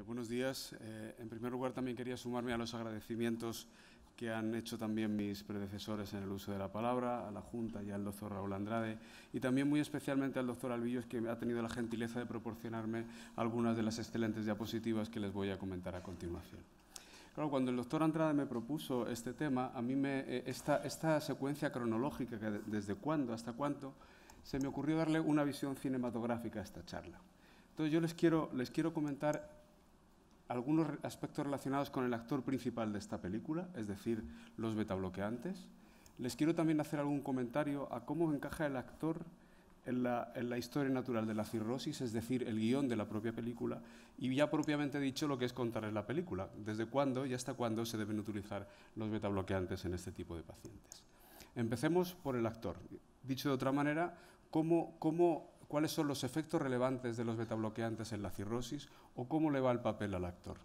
Buenos días. En primer lugar, también quería sumarme a los agradecimientos que han hecho también mis predecesores en el uso de la palabra, a la Junta y al doctor Raúl Andrade, y también muy especialmente al doctor Albillos, que ha tenido la gentileza de proporcionarme algunas de las excelentes diapositivas que les voy a comentar a continuación. Claro, cuando el doctor Andrade me propuso este tema, a mí esta secuencia cronológica, que desde cuándo hasta cuánto, se me ocurrió darle una visión cinematográfica a esta charla. Entonces yo les quiero comentar algunos aspectos relacionados con el actor principal de esta película, es decir, los betabloqueantes. Les quiero también hacer algún comentario a cómo encaja el actor en la historia natural de la cirrosis, es decir, el guión de la propia película, y ya propiamente dicho lo que es contarles la película, desde cuándo y hasta cuándo se deben utilizar los betabloqueantes en este tipo de pacientes. Empecemos por el actor. Dicho de otra manera, ¿cuáles son los efectos relevantes de los betabloqueantes en la cirrosis o cómo le va el papel al actor?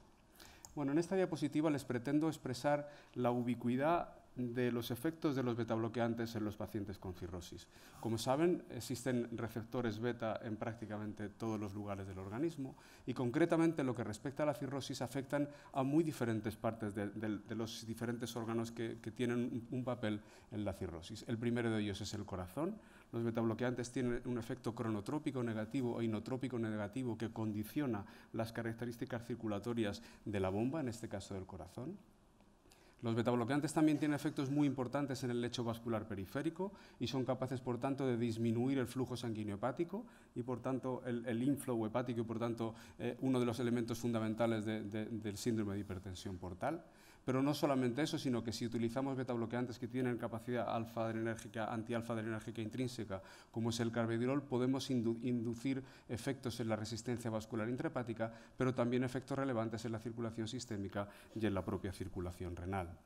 Bueno, en esta diapositiva les pretendo expresar la ubicuidad de los efectos de los betabloqueantes en los pacientes con cirrosis. Como saben, existen receptores beta en prácticamente todos los lugares del organismo y concretamente en lo que respecta a la cirrosis afectan a muy diferentes partes de los diferentes órganos que tienen un papel en la cirrosis. El primero de ellos es el corazón. Los betabloqueantes tienen un efecto cronotrópico negativo e inotrópico negativo que condiciona las características circulatorias de la bomba, en este caso del corazón. Los betabloqueantes también tienen efectos muy importantes en el lecho vascular periférico y son capaces, por tanto, de disminuir el flujo sanguíneo hepático y, por tanto, el inflow hepático y, por tanto, uno de los elementos fundamentales del síndrome de hipertensión portal. Pero no solamente eso, sino que si utilizamos betabloqueantes que tienen capacidad anti-alfa-adrenérgica intrínseca, como es el carvedilol, podemos inducir efectos en la resistencia vascular intrahepática, pero también efectos relevantes en la circulación sistémica y en la propia circulación renal.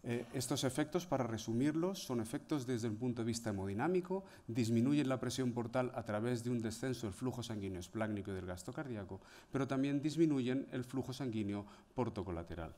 Estos efectos, para resumirlos, son efectos desde el punto de vista hemodinámico, disminuyen la presión portal a través de un descenso del flujo sanguíneo esplácnico y del gasto cardíaco, pero también disminuyen el flujo sanguíneo portocolateral.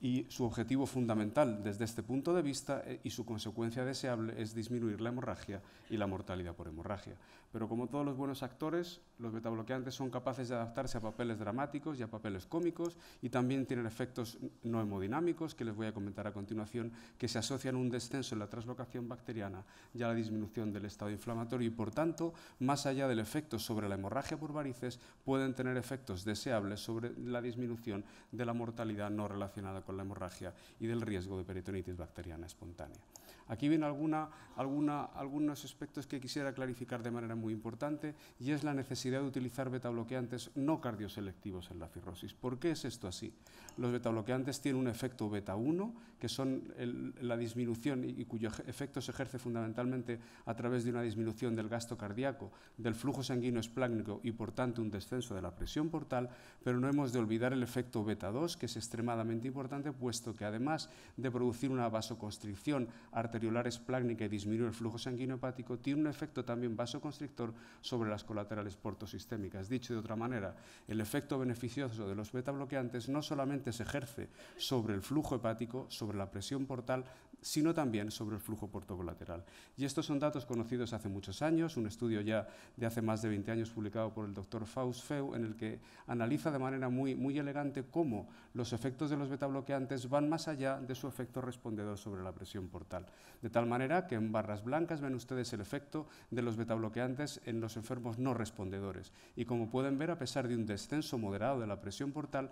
Y su objetivo fundamental desde este punto de vista y su consecuencia deseable es disminuir la hemorragia y la mortalidad por hemorragia. Pero como todos los buenos actores, los betabloqueantes son capaces de adaptarse a papeles dramáticos y a papeles cómicos y también tienen efectos no hemodinámicos, que les voy a comentar a continuación, que se asocian a un descenso en la translocación bacteriana y a la disminución del estado inflamatorio y, por tanto, más allá del efecto sobre la hemorragia por varices, pueden tener efectos deseables sobre la disminución de la mortalidad no relacionada con la hemorragia y del riesgo de peritonitis bacteriana espontánea. Aquí vienen algunos aspectos que quisiera clarificar de manera muy importante y es la necesidad de utilizar betabloqueantes no cardioselectivos en la cirrosis. ¿Por qué es esto así? Los betabloqueantes tienen un efecto beta 1, que son la disminución y cuyo efecto se ejerce fundamentalmente a través de una disminución del gasto cardíaco, del flujo sanguíneo esplácnico y por tanto un descenso de la presión portal, pero no hemos de olvidar el efecto beta 2, que es extremadamente importante, puesto que además de producir una vasoconstricción arteriolar esplácnica y disminuir el flujo sanguíneo hepático, tiene un efecto también vasoconstrictor sobre las colaterales portosistémicas. Dicho de otra manera, el efecto beneficioso de los betabloqueantes no solamente se ejerce sobre el flujo hepático, sobre la presión portal, sino también sobre el flujo portocolateral. Y estos son datos conocidos hace muchos años, un estudio ya de hace más de 20 años publicado por el doctor Faust Feu, en el que analiza de manera muy elegante cómo los efectos de los betabloqueantes van más allá de su efecto respondedor sobre la presión portal. De tal manera que en barras blancas ven ustedes el efecto de los betabloqueantes en los enfermos no respondedores. Y como pueden ver, a pesar de un descenso moderado de la presión portal,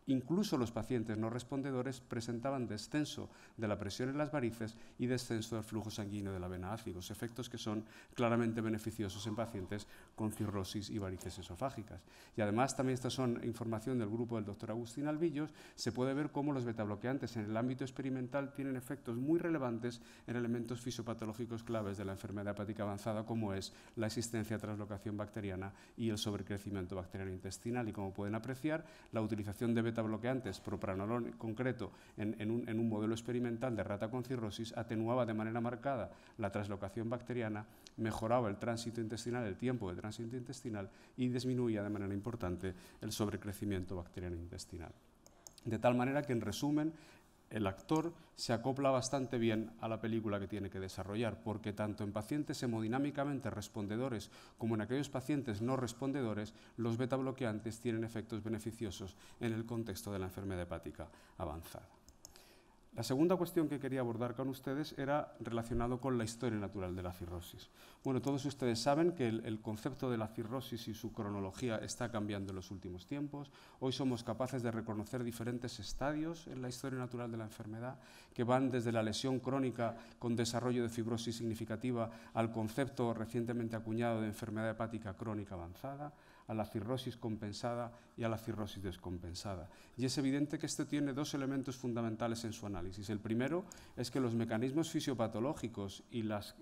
incluso los pacientes no respondedores presentaban descenso de la presión en las varices y descenso del flujo sanguíneo de la vena ácigos, efectos que son claramente beneficiosos en pacientes con cirrosis y varices esofágicas. Y además, también esta son información del grupo del doctor Agustín Albillos, se puede ver cómo los betabloqueantes en el ámbito experimental tienen efectos muy relevantes en elementos fisiopatológicos claves de la enfermedad hepática avanzada, como es la existencia de translocación bacteriana y el sobrecrecimiento bacteriano intestinal. Y como pueden apreciar, la utilización de betabloqueantes, propranolol en concreto, en un modelo experimental de rata con cirrosis, atenuaba de manera marcada la translocación bacteriana, mejoraba el tránsito intestinal, el tiempo de tránsito intestinal y disminuía de manera importante el sobrecrecimiento bacteriano intestinal. De tal manera que, en resumen, el actor se acopla bastante bien a la película que tiene que desarrollar, porque tanto en pacientes hemodinámicamente respondedores como en aquellos pacientes no respondedores, los beta-bloqueantes tienen efectos beneficiosos en el contexto de la enfermedad hepática avanzada. La segunda cuestión que quería abordar con ustedes era relacionado con la historia natural de la cirrosis. Bueno, todos ustedes saben que el concepto de la cirrosis y su cronología está cambiando en los últimos tiempos. Hoy somos capaces de reconocer diferentes estadios en la historia natural de la enfermedad, que van desde la lesión crónica con desarrollo de fibrosis significativa al concepto recientemente acuñado de enfermedad hepática crónica avanzada, a la cirrosis compensada y a la cirrosis descompensada. Y es evidente que esto tiene dos elementos fundamentales en su análisis. El primero es que los mecanismos fisiopatológicos y los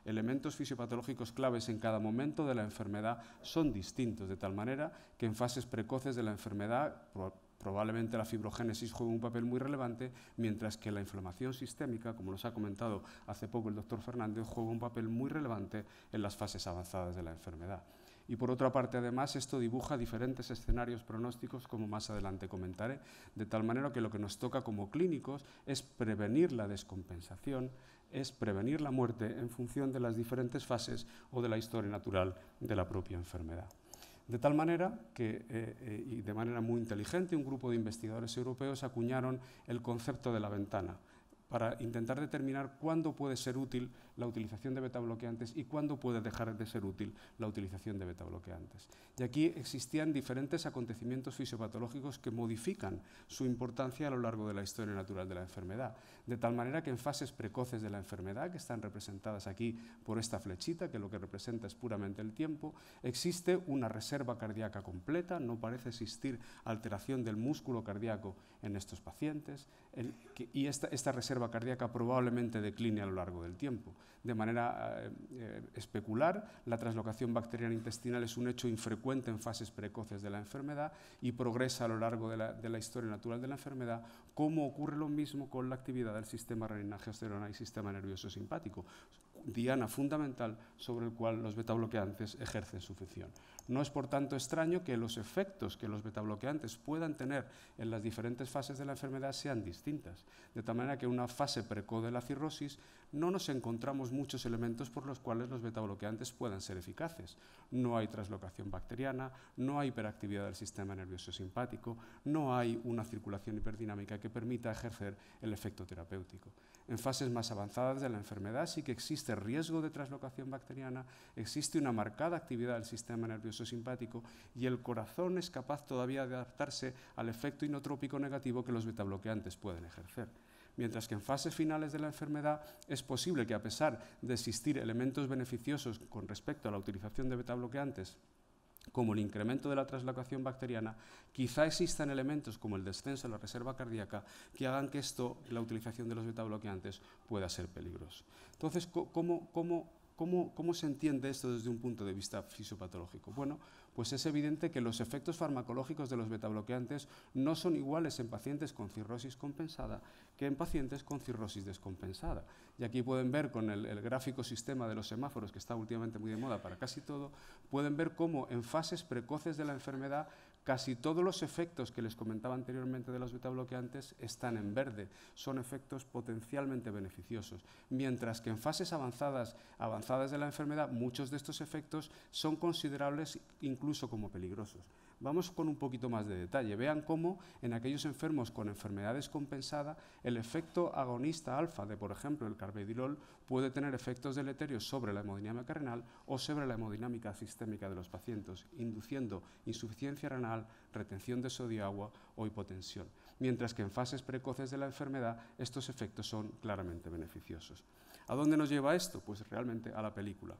elementos fisiopatológicos claves en cada momento de la enfermedad son distintos, de tal manera que en fases precoces de la enfermedad probablemente la fibrogénesis juega un papel muy relevante, mientras que la inflamación sistémica, como nos ha comentado hace poco el doctor Fernández, juega un papel muy relevante en las fases avanzadas de la enfermedad. Y por otra parte, además, esto dibuja diferentes escenarios pronósticos, como más adelante comentaré, de tal manera que lo que nos toca como clínicos es prevenir la descompensación, es prevenir la muerte en función de las diferentes fases o de la historia natural de la propia enfermedad. De tal manera que, y de manera muy inteligente, un grupo de investigadores europeos acuñaron el concepto de la ventana, para intentar determinar cuándo puede ser útil la utilización de betabloqueantes y cuándo puede dejar de ser útil la utilización de betabloqueantes. Y aquí existían diferentes acontecimientos fisiopatológicos que modifican su importancia a lo largo de la historia natural de la enfermedad, de tal manera que en fases precoces de la enfermedad, que están representadas aquí por esta flechita, que lo que representa es puramente el tiempo, existe una reserva cardíaca completa, no parece existir alteración del músculo cardíaco en estos pacientes, y esta reserva cardíaca probablemente decline a lo largo del tiempo. De manera especular, la translocación bacteriana intestinal es un hecho infrecuente en fases precoces de la enfermedad y progresa a lo largo de la historia natural de la enfermedad, como ocurre lo mismo con la actividad del sistema renina-angiosperona y sistema nervioso simpático, diana fundamental sobre el cual los betabloqueantes ejercen su función. No es por tanto extraño que los efectos que los betabloqueantes puedan tener en las diferentes fases de la enfermedad sean distintas, de tal manera que en una fase precoz de la cirrosis no nos encontramos muchos elementos por los cuales los betabloqueantes puedan ser eficaces. No hay translocación bacteriana, no hay hiperactividad del sistema nervioso simpático, no hay una circulación hiperdinámica que permita ejercer el efecto terapéutico. En fases más avanzadas de la enfermedad sí que existe riesgo de translocación bacteriana, existe una marcada actividad del sistema nervioso simpático y el corazón es capaz todavía de adaptarse al efecto inotrópico negativo que los betabloqueantes pueden ejercer. Mientras que en fases finales de la enfermedad es posible que, a pesar de existir elementos beneficiosos con respecto a la utilización de betabloqueantes, como el incremento de la translocación bacteriana, quizá existan elementos como el descenso de la reserva cardíaca que hagan que la utilización de los betabloqueantes pueda ser peligroso. Entonces, ¿cómo se entiende esto desde un punto de vista fisiopatológico? Bueno, pues es evidente que los efectos farmacológicos de los betabloqueantes no son iguales en pacientes con cirrosis compensada que en pacientes con cirrosis descompensada. Y aquí pueden ver con el gráfico sistema de los semáforos, que está últimamente muy de moda para casi todo, pueden ver cómo en fases precoces de la enfermedad casi todos los efectos que les comentaba anteriormente de los betabloqueantes están en verde, son efectos potencialmente beneficiosos, mientras que en fases avanzadas de la enfermedad muchos de estos efectos son considerables incluso como peligrosos. Vamos con un poquito más de detalle. Vean cómo en aquellos enfermos con enfermedad descompensada el efecto agonista alfa de, por ejemplo, el carvedilol puede tener efectos deleterios sobre la hemodinámica renal o sobre la hemodinámica sistémica de los pacientes, induciendo insuficiencia renal, retención de sodio y agua o hipotensión. Mientras que en fases precoces de la enfermedad estos efectos son claramente beneficiosos. ¿A dónde nos lleva esto? Pues realmente a la película.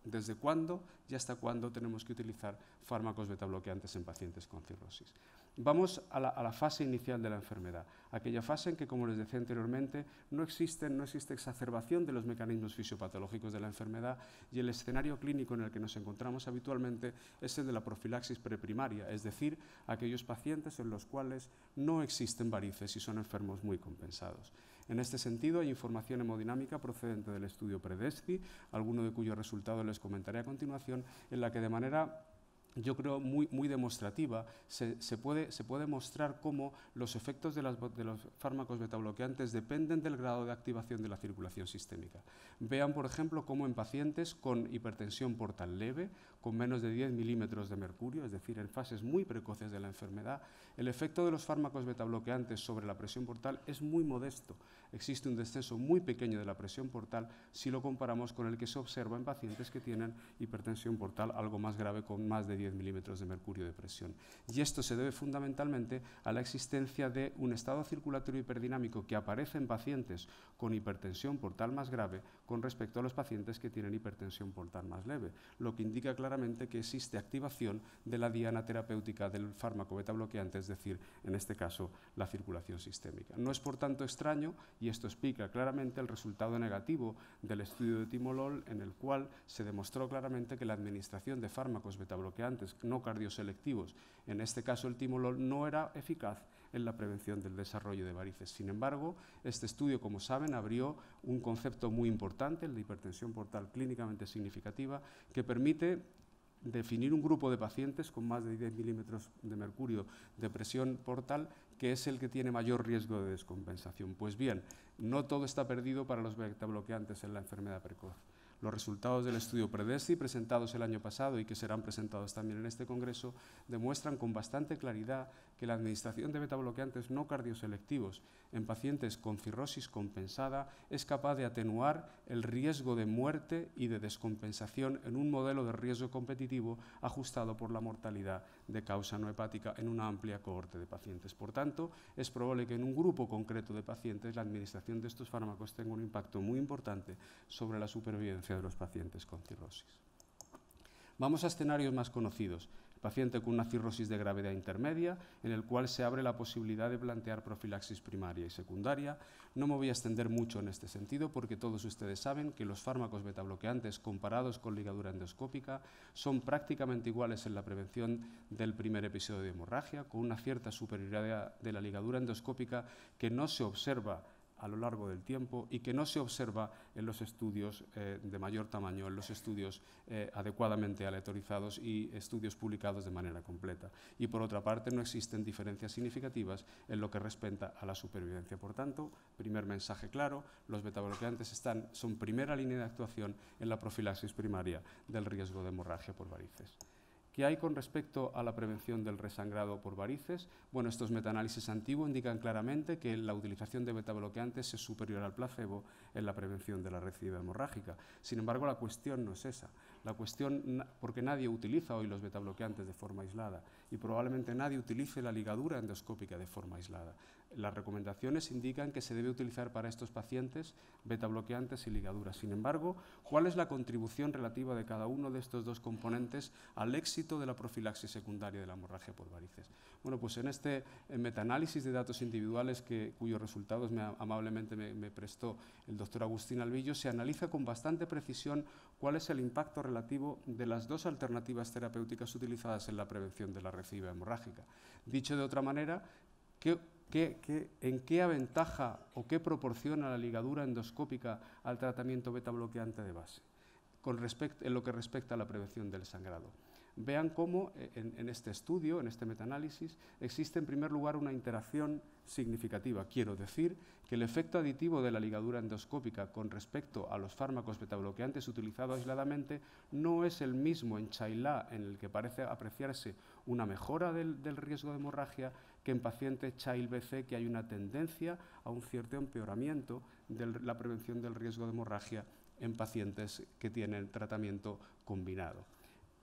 ¿Desde cuándo y hasta cuándo tenemos que utilizar fármacos betabloqueantes en pacientes con cirrosis? Vamos a la fase inicial de la enfermedad, aquella fase en que, como les decía anteriormente, no existe exacerbación de los mecanismos fisiopatológicos de la enfermedad y el escenario clínico en el que nos encontramos habitualmente es el de la profilaxis preprimaria, es decir, aquellos pacientes en los cuales no existen varices y son enfermos muy compensados. En este sentido, hay información hemodinámica procedente del estudio PREDESTI, alguno de cuyos resultados les comentaré a continuación, en la que de manera yo creo, muy demostrativa. Se puede mostrar cómo los efectos de los fármacos betabloqueantes dependen del grado de activación de la circulación sistémica. Vean, por ejemplo, cómo en pacientes con hipertensión portal leve, con menos de 10 milímetros de mercurio, es decir, en fases muy precoces de la enfermedad, el efecto de los fármacos betabloqueantes sobre la presión portal es muy modesto. Existe un descenso muy pequeño de la presión portal si lo comparamos con el que se observa en pacientes que tienen hipertensión portal algo más grave, con más de 10 milímetros de mercurio de presión. Y esto se debe fundamentalmente a la existencia de un estado circulatorio hiperdinámico que aparece en pacientes con hipertensión portal más grave con respecto a los pacientes que tienen hipertensión portal más leve, lo que indica claramente que existe activación de la diana terapéutica del fármaco betabloqueante, es decir, en este caso, la circulación sistémica. No es, por tanto, extraño, y esto explica claramente el resultado negativo del estudio de timolol, en el cual se demostró claramente que la administración de fármacos betabloqueantes no cardioselectivos, en este caso el timolol, no era eficaz en la prevención del desarrollo de varices. Sin embargo, este estudio, como saben, abrió un concepto muy importante, el de hipertensión portal clínicamente significativa, que permite definir un grupo de pacientes con más de 10 milímetros de mercurio de presión portal, que es el que tiene mayor riesgo de descompensación. Pues bien, no todo está perdido para los betabloqueantes en la enfermedad precoz. Los resultados del estudio PREDESTI, presentados el año pasado y que serán presentados también en este congreso, demuestran con bastante claridad que la administración de betabloqueantes no cardioselectivos en pacientes con cirrosis compensada es capaz de atenuar el riesgo de muerte y de descompensación en un modelo de riesgo competitivo ajustado por la mortalidad de causa no hepática en una amplia cohorte de pacientes. Por tanto, es probable que en un grupo concreto de pacientes la administración de estos fármacos tenga un impacto muy importante sobre la supervivencia de los pacientes con cirrosis. Vamos a escenarios más conocidos. El paciente con una cirrosis de gravedad intermedia, en el cual se abre la posibilidad de plantear profilaxis primaria y secundaria. No me voy a extender mucho en este sentido, porque todos ustedes saben que los fármacos betabloqueantes comparados con ligadura endoscópica son prácticamente iguales en la prevención del primer episodio de hemorragia, con una cierta superioridad de la ligadura endoscópica que no se observa a lo largo del tiempo y que no se observa en los estudios de mayor tamaño, en los estudios adecuadamente aleatorizados y estudios publicados de manera completa. Y por otra parte, no existen diferencias significativas en lo que respecta a la supervivencia. Por tanto, primer mensaje claro, los betabloqueantes son primera línea de actuación en la profilaxis primaria del riesgo de hemorragia por varices. ¿Qué hay con respecto a la prevención del resangrado por varices? Bueno, estos metaanálisis antiguos indican claramente que la utilización de betabloqueantes es superior al placebo en la prevención de la recidiva hemorrágica. Sin embargo, la cuestión no es esa. La cuestión, porque nadie utiliza hoy los betabloqueantes de forma aislada y probablemente nadie utilice la ligadura endoscópica de forma aislada. Las recomendaciones indican que se debe utilizar para estos pacientes betabloqueantes y ligaduras. Sin embargo, ¿cuál es la contribución relativa de cada uno de estos dos componentes al éxito de la profilaxis secundaria de la hemorragia por varices? Bueno, pues en este metaanálisis de datos individuales cuyos resultados amablemente me prestó el doctor Agustín Albillo, se analiza con bastante precisión cuál es el impacto relativo de las dos alternativas terapéuticas utilizadas en la prevención de la recidiva hemorrágica. Dicho de otra manera, ¿en qué aventaja o qué proporciona la ligadura endoscópica al tratamiento betabloqueante de base en lo que respecta a la prevención del sangrado? Vean cómo en este estudio, en este metaanálisis, existe en primer lugar una interacción significativa. Quiero decir que el efecto aditivo de la ligadura endoscópica con respecto a los fármacos betabloqueantes utilizados aisladamente no es el mismo en Child-A, en el que parece apreciarse una mejora del riesgo de hemorragia, que en pacientes Child-BC, que hay una tendencia a un cierto empeoramiento de la prevención del riesgo de hemorragia en pacientes que tienen tratamiento combinado.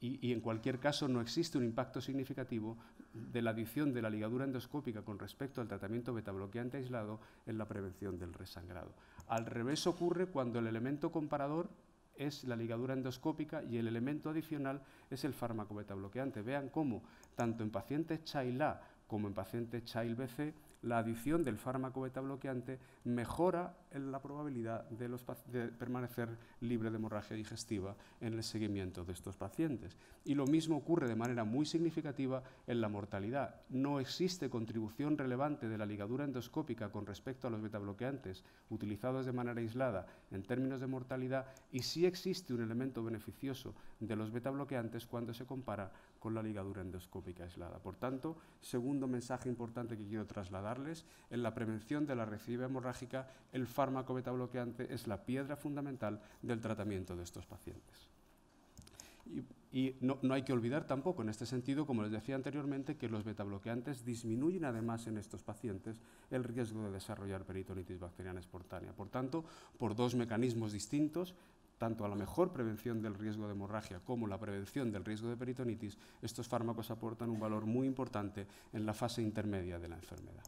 Y en cualquier caso no existe un impacto significativo de la adición de la ligadura endoscópica con respecto al tratamiento betabloqueante aislado en la prevención del resangrado. Al revés ocurre cuando el elemento comparador es la ligadura endoscópica y el elemento adicional es el fármaco betabloqueante. Vean cómo, tanto en pacientes Child-A como en pacientes Child-BC, la adición del fármaco betabloqueante mejora la probabilidad de permanecer libre de hemorragia digestiva en el seguimiento de estos pacientes. Y lo mismo ocurre de manera muy significativa en la mortalidad. No existe contribución relevante de la ligadura endoscópica con respecto a los betabloqueantes utilizados de manera aislada en términos de mortalidad, y sí existe un elemento beneficioso de los betabloqueantes cuando se compara con la ligadura endoscópica aislada. Por tanto, segundo mensaje importante que quiero trasladarles, en la prevención de la recidiva hemorrágica, el fármaco betabloqueante es la piedra fundamental del tratamiento de estos pacientes. Y no hay que olvidar tampoco, en este sentido, como les decía anteriormente, que los betabloqueantes disminuyen además en estos pacientes el riesgo de desarrollar peritonitis bacteriana espontánea. Por tanto, por dos mecanismos distintos, tanto a la mejor prevención del riesgo de hemorragia como la prevención del riesgo de peritonitis, estos fármacos aportan un valor muy importante en la fase intermedia de la enfermedad.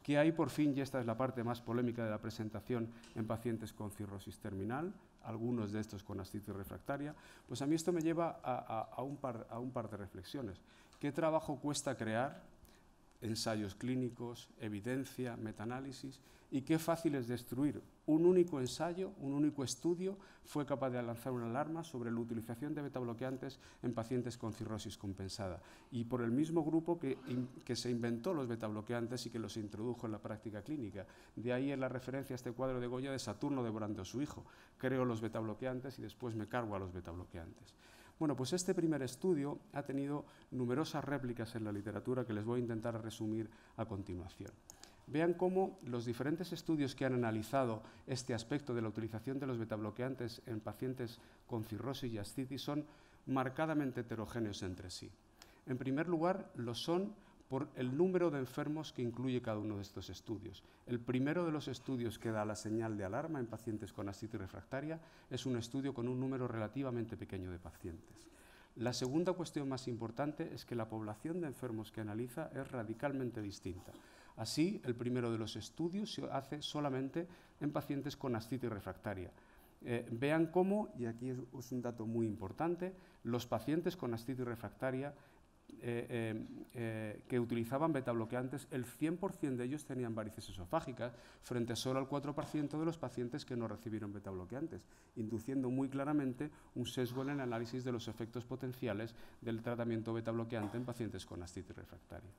¿Qué hay por fin? Y esta es la parte más polémica de la presentación en pacientes con cirrosis terminal, algunos de estos con ascitis refractaria. Pues a mí esto me lleva a un par de reflexiones. ¿Qué trabajo cuesta crear ensayos clínicos, evidencia, metaanálisis? Y qué fácil es destruir. Un único ensayo, un único estudio fue capaz de lanzar una alarma sobre la utilización de betabloqueantes en pacientes con cirrosis compensada. Y por el mismo grupo que se inventó los betabloqueantes y que los introdujo en la práctica clínica. De ahí es la referencia a este cuadro de Goya de Saturno devorando a su hijo. Creo los betabloqueantes y después me cargo a los betabloqueantes. Bueno, pues este primer estudio ha tenido numerosas réplicas en la literatura que les voy a intentar resumir a continuación. Vean cómo los diferentes estudios que han analizado este aspecto de la utilización de los betabloqueantes en pacientes con cirrosis y ascitis son marcadamente heterogéneos entre sí. En primer lugar, lo son por el número de enfermos que incluye cada uno de estos estudios. El primero de los estudios que da la señal de alarma en pacientes con ascitis refractaria es un estudio con un número relativamente pequeño de pacientes. La segunda cuestión más importante es que la población de enfermos que analiza es radicalmente distinta. Así, el primero de los estudios se hace solamente en pacientes con ascitis refractaria. Vean cómo, y aquí es un dato muy importante, los pacientes con ascitis refractaria que utilizaban betabloqueantes, el 100% de ellos tenían varices esofágicas, frente solo al 4% de los pacientes que no recibieron betabloqueantes, induciendo muy claramente un sesgo en el análisis de los efectos potenciales del tratamiento betabloqueante en pacientes con ascitis refractaria.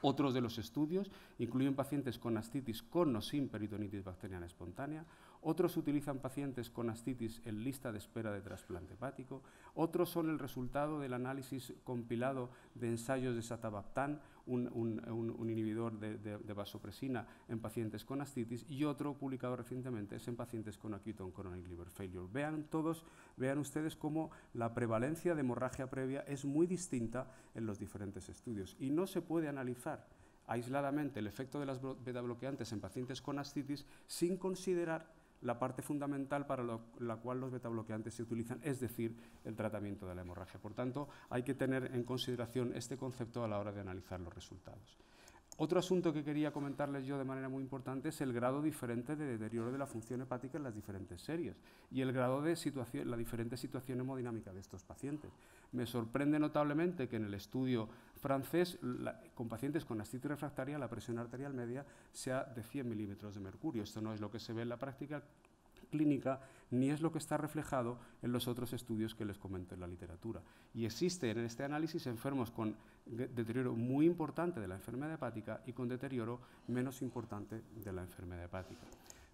Otros de los estudios incluyen pacientes con ascitis con o sin peritonitis bacteriana espontánea, otros utilizan pacientes con ascitis en lista de espera de trasplante hepático, otros son el resultado del análisis compilado de ensayos de satabactam, un inhibidor de vasopresina en pacientes con ascitis, y otro publicado recientemente es en pacientes con acute on chronic liver failure. Vean ustedes cómo la prevalencia de hemorragia previa es muy distinta en los diferentes estudios y no se puede analizar aisladamente el efecto de las betabloqueantes en pacientes con ascitis sin considerar la parte fundamental para la cual los betabloqueantes se utilizan, es decir, el tratamiento de la hemorragia. Por tanto, hay que tener en consideración este concepto a la hora de analizar los resultados. Otro asunto que quería comentarles yo de manera muy importante es el grado diferente de deterioro de la función hepática en las diferentes series y el grado de la diferente situación hemodinámica de estos pacientes. Me sorprende notablemente que en el estudio francés, con pacientes con ascitis refractaria, la presión arterial media sea de 100 milímetros de mercurio. Esto no es lo que se ve en la práctica clínica, ni es lo que está reflejado en los otros estudios que les comento en la literatura. Y existen en este análisis enfermos con deterioro muy importante de la enfermedad hepática y con deterioro menos importante de la enfermedad hepática.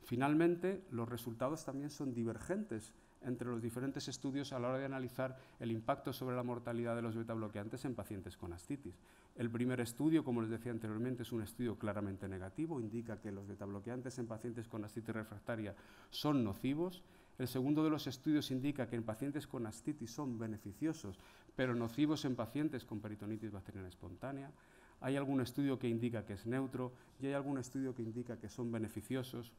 Finalmente, los resultados también son divergentes entre los diferentes estudios a la hora de analizar el impacto sobre la mortalidad de los betabloqueantes en pacientes con ascitis. El primer estudio, como les decía anteriormente, es un estudio claramente negativo, indica que los betabloqueantes en pacientes con ascitis refractaria son nocivos. El segundo de los estudios indica que en pacientes con ascitis son beneficiosos, pero nocivos en pacientes con peritonitis bacteriana espontánea. Hay algún estudio que indica que es neutro y hay algún estudio que indica que son beneficiosos,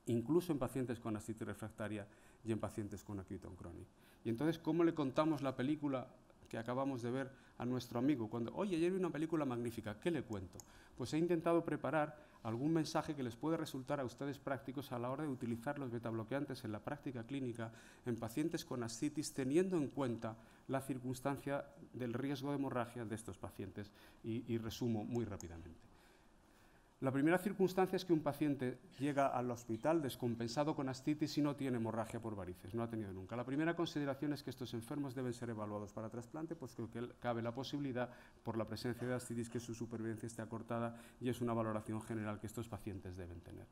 incluso en pacientes con ascitis refractaria y en pacientes con acute on chronic. Y entonces, ¿cómo le contamos la película que acabamos de ver a nuestro amigo? Cuando, oye, ayer vi una película magnífica, ¿qué le cuento? Pues he intentado preparar algún mensaje que les puede resultar a ustedes prácticos a la hora de utilizar los betabloqueantes en la práctica clínica en pacientes con ascitis, teniendo en cuenta la circunstancia del riesgo de hemorragia de estos pacientes, y resumo muy rápidamente. La primera circunstancia es que un paciente llega al hospital descompensado con ascitis y no tiene hemorragia por varices, no ha tenido nunca. La primera consideración es que estos enfermos deben ser evaluados para trasplante, pues que cabe la posibilidad, por la presencia de ascitis, que su supervivencia esté acortada, y es una valoración general que estos pacientes deben tener.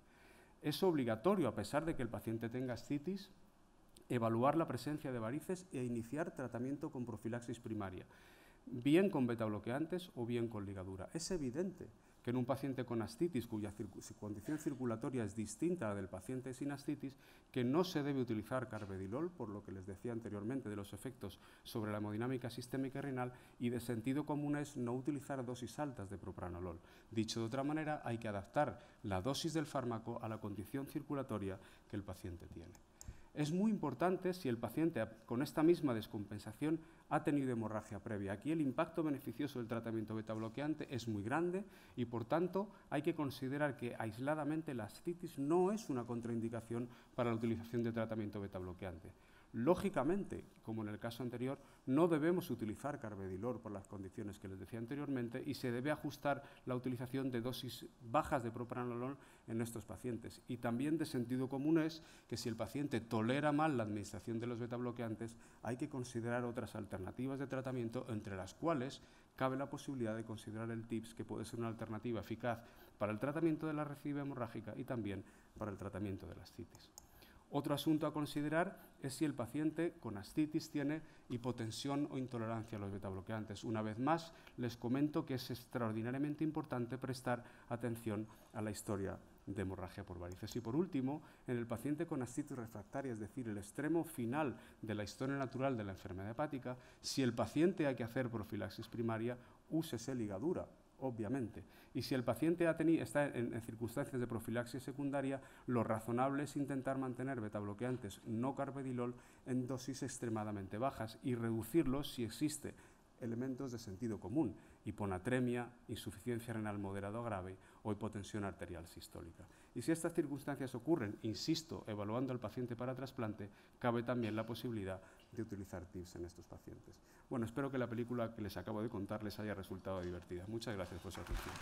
Es obligatorio, a pesar de que el paciente tenga ascitis, evaluar la presencia de varices e iniciar tratamiento con profilaxis primaria, bien con betabloqueantes o bien con ligadura. Es evidente que en un paciente con astitis, cuya condición circulatoria es distinta a la del paciente sin astitis, que no se debe utilizar carvedilol, por lo que les decía anteriormente de los efectos sobre la hemodinámica sistémica y renal, y de sentido común es no utilizar dosis altas de propranolol. Dicho de otra manera, hay que adaptar la dosis del fármaco a la condición circulatoria que el paciente tiene. Es muy importante si el paciente con esta misma descompensación ha tenido hemorragia previa. Aquí el impacto beneficioso del tratamiento betabloqueante es muy grande y, por tanto, hay que considerar que aisladamente la ascitis no es una contraindicación para la utilización de tratamiento betabloqueante. Lógicamente, como en el caso anterior, no debemos utilizar carvedilol por las condiciones que les decía anteriormente y se debe ajustar la utilización de dosis bajas de propranolol en estos pacientes. Y también de sentido común es que si el paciente tolera mal la administración de los betabloqueantes, hay que considerar otras alternativas de tratamiento, entre las cuales cabe la posibilidad de considerar el TIPS, que puede ser una alternativa eficaz para el tratamiento de la recidiva hemorrágica y también para el tratamiento de la ascitis. Otro asunto a considerar es si el paciente con ascitis tiene hipotensión o intolerancia a los betabloqueantes. Una vez más, les comento que es extraordinariamente importante prestar atención a la historia de hemorragia por varices. Y por último, en el paciente con ascitis refractaria, es decir, el extremo final de la historia natural de la enfermedad hepática, si el paciente hay que hacer profilaxis primaria, úsese ligadura, obviamente. Y si el paciente está en circunstancias de profilaxis secundaria, lo razonable es intentar mantener betabloqueantes no carvedilol en dosis extremadamente bajas y reducirlos si existe elementos de sentido común, hiponatremia, insuficiencia renal moderada o grave o hipotensión arterial sistólica. Y si estas circunstancias ocurren, insisto, evaluando al paciente para trasplante, cabe también la posibilidad de utilizar TIPS en estos pacientes. Bueno, espero que la película que les acabo de contar les haya resultado divertida. Muchas gracias por su atención.